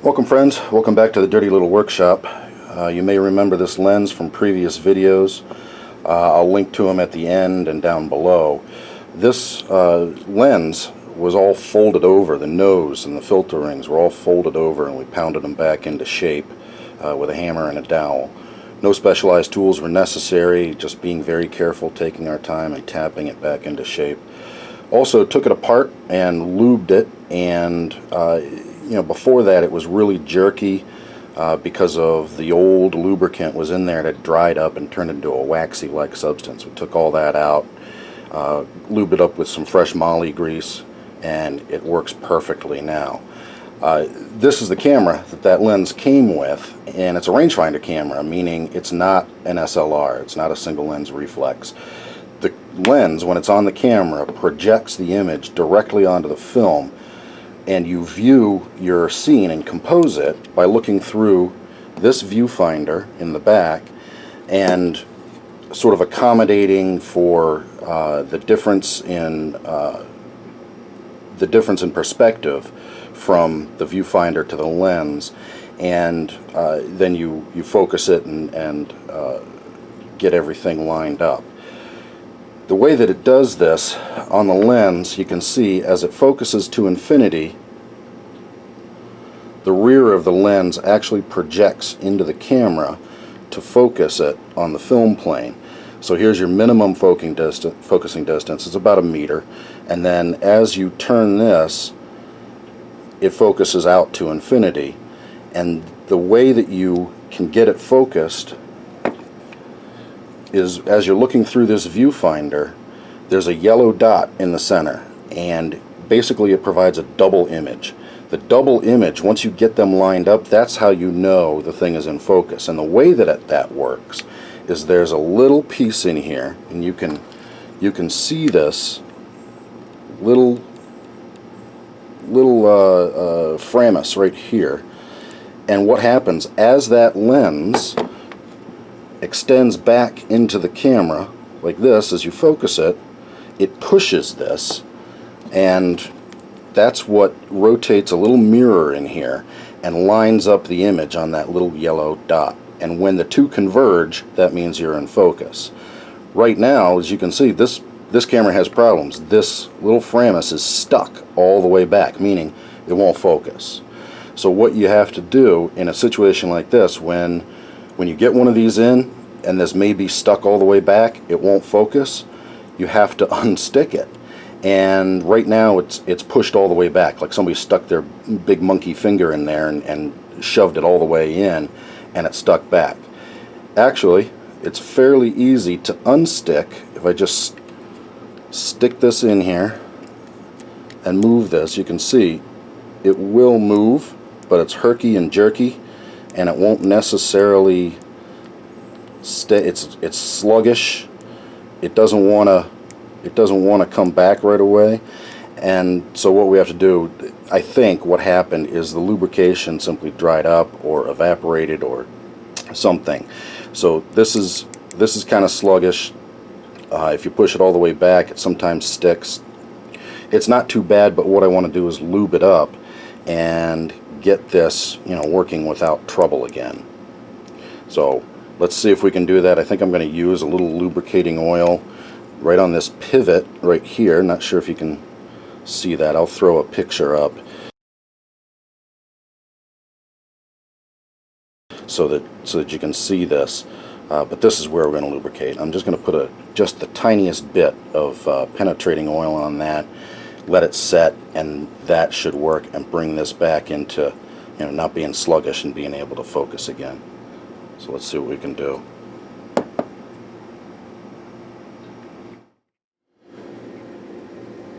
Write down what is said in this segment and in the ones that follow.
Welcome friends, welcome back to the Dirty Little Workshop. You may remember this lens from previous videos. I'll link to them at the end and down below. This lens was all folded over. The nose and the filter rings were all folded over, and we pounded them back into shape with a hammer and a dowel. No specialized tools were necessary, just being very careful, taking our time and tapping it back into shape. Also took it apart and lubed it, and before that it was really jerky because of the old lubricant was in there. It had dried up and turned into a waxy like substance. We took all that out, lubed it up with some fresh moly grease, and it works perfectly now. This is the camera that lens came with, and it's a rangefinder camera, meaning it's not an SLR, it's not a single lens reflex. The lens, when it's on the camera, projects the image directly onto the film, and you view your scene and compose it by looking through this viewfinder in the back and sort of accommodating for the difference in perspective from the viewfinder to the lens, and then you focus it and get everything lined up. The way that it does this on the lens, you can see as it focuses to infinity, the rear of the lens actually projects into the camera to focus it on the film plane. So here's your minimum focusing distance, it's about 1 meter, and then as you turn this, it focuses out to infinity. And the way that you can get it focused is, as you're looking through this viewfinder, there's a yellow dot in the center, and basically it provides a double image. The double image, once you get them lined up, that's how you know the thing is in focus. And the way that that works is there's a little piece in here, and you can see this little framus right here. And what happens as that lens extends back into the camera like this, as you focus it, it pushes this, and that's what rotates a little mirror in here and lines up the image on that little yellow dot. And when the two converge, that means you're in focus. Right now, as you can see, this camera has problems. This little framus is stuck all the way back, meaning it won't focus. So what you have to do in a situation like this, when you get one of these in and this may be stuck all the way back, it won't focus, you have to unstick it. And right now it's pushed all the way back, like somebody stuck their big monkey finger in there and shoved it all the way in, and it's stuck back. Actually, it's fairly easy to unstick. If I just stick this in here and move this, you can see it will move, but it's herky and jerky, and it won't necessarily stay. It's sluggish. It doesn't want to come back right away. And so what we have to do, I think what happened is the lubrication simply dried up or evaporated or something. So this is kind of sluggish. If you push it all the way back, it sometimes sticks. It's not too bad, but what I want to do is lube it up and get this, working without trouble again. So let's see if we can do that. I think I'm going to use a little lubricating oil right on this pivot right here. Not sure if you can see that. I'll throw a picture up so that you can see this. But this is where we're going to lubricate. I'm just going to put just the tiniest bit of penetrating oil on that, let it set, and that should work and bring this back into not being sluggish and being able to focus again. So let's see what we can do.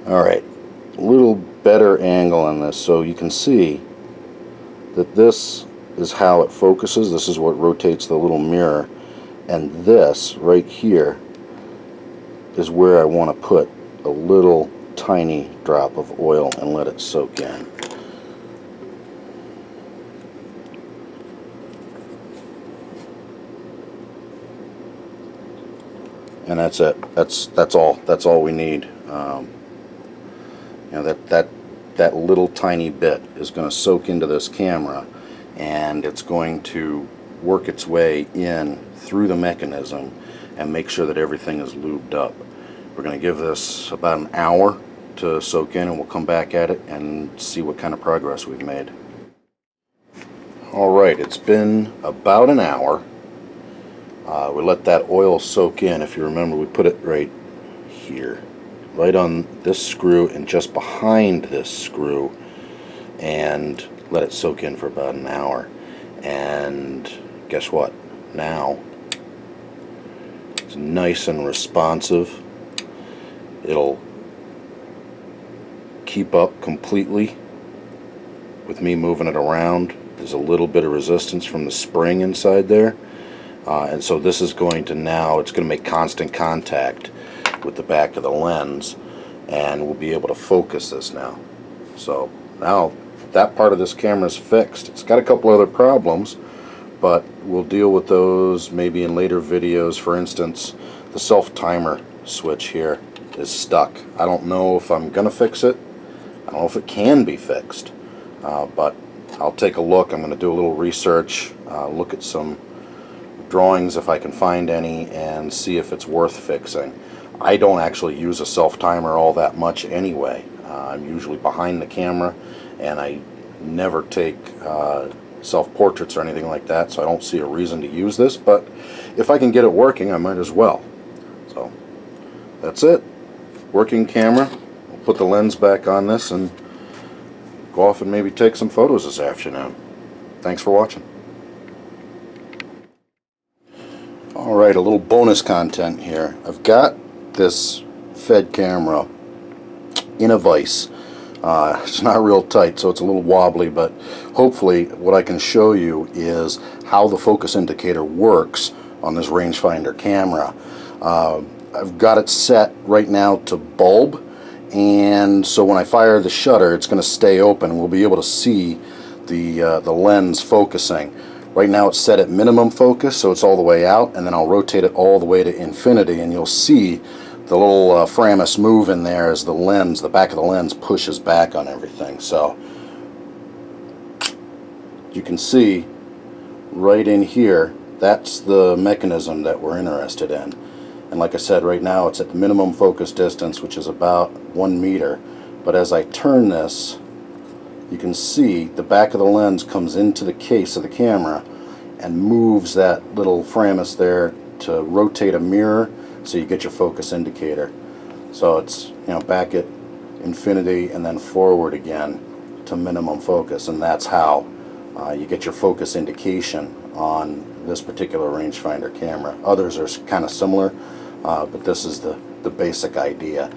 Alright, a little better angle on this, so you can see that this is how it focuses. This is what rotates the little mirror, and this right here is where I want to put a little tiny drop of oil and let it soak in. And that's it. That's all we need. that little tiny bit is going to soak into this camera, and it's going to work its way in through the mechanism and make sure that everything is lubed up. We're going to give this about an hour to soak in, and we'll come back at it and see what kind of progress we've made. Alright, it's been about an hour. We let that oil soak in. If you remember, we put it right here, right on this screw and just behind this screw, and let it soak in for about an hour. And guess what? Now it's nice and responsive. It'll keep up completely with me moving it around. There's a little bit of resistance from the spring inside there, and so this is going to now, it's going to make constant contact with the back of the lens, and we'll be able to focus this now. So now that part of this camera is fixed. It's got a couple other problems, but we'll deal with those maybe in later videos. For instance, the self-timer switch here is stuck. I don't know if I'm gonna fix it. I don't know if it can be fixed, but I'll take a look. I'm going to do a little research, look at some drawings if I can find any, and see if it's worth fixing. I don't actually use a self-timer all that much anyway. I'm usually behind the camera, and I never take self-portraits or anything like that, so I don't see a reason to use this, but if I can get it working, I might as well. So that's it. Working camera. We'll put the lens back on this and go off and maybe take some photos this afternoon. Thanks for watching. Alright, a little bonus content here. I've got this fed camera in a vise. It's not real tight, so it's a little wobbly, but hopefully what I can show you is how the focus indicator works on this rangefinder camera. I've got it set right now to bulb, and so when I fire the shutter, it's going to stay open. We'll be able to see the lens focusing. Right now it's set at minimum focus, so it's all the way out, and then I'll rotate it all the way to infinity, and you'll see the little Framus move in there as the lens, the back of the lens, pushes back on everything. So you can see right in here, that's the mechanism that we're interested in. And like I said, right now it's at the minimum focus distance, which is about 1 meter. But as I turn this, you can see the back of the lens comes into the case of the camera and moves that little Framus there to rotate a mirror, so you get your focus indicator. So it's, you know, back at infinity and then forward again to minimum focus, and that's how you get your focus indication on this particular rangefinder camera. Others are kind of similar, but this is the basic idea,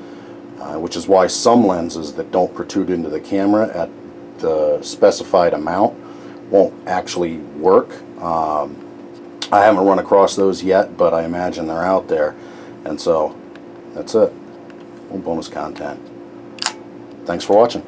which is why some lenses that don't protrude into the camera at the specified amount won't actually work. I haven't run across those yet, but I imagine they're out there. And so that's it. Bonus content. Thanks for watching.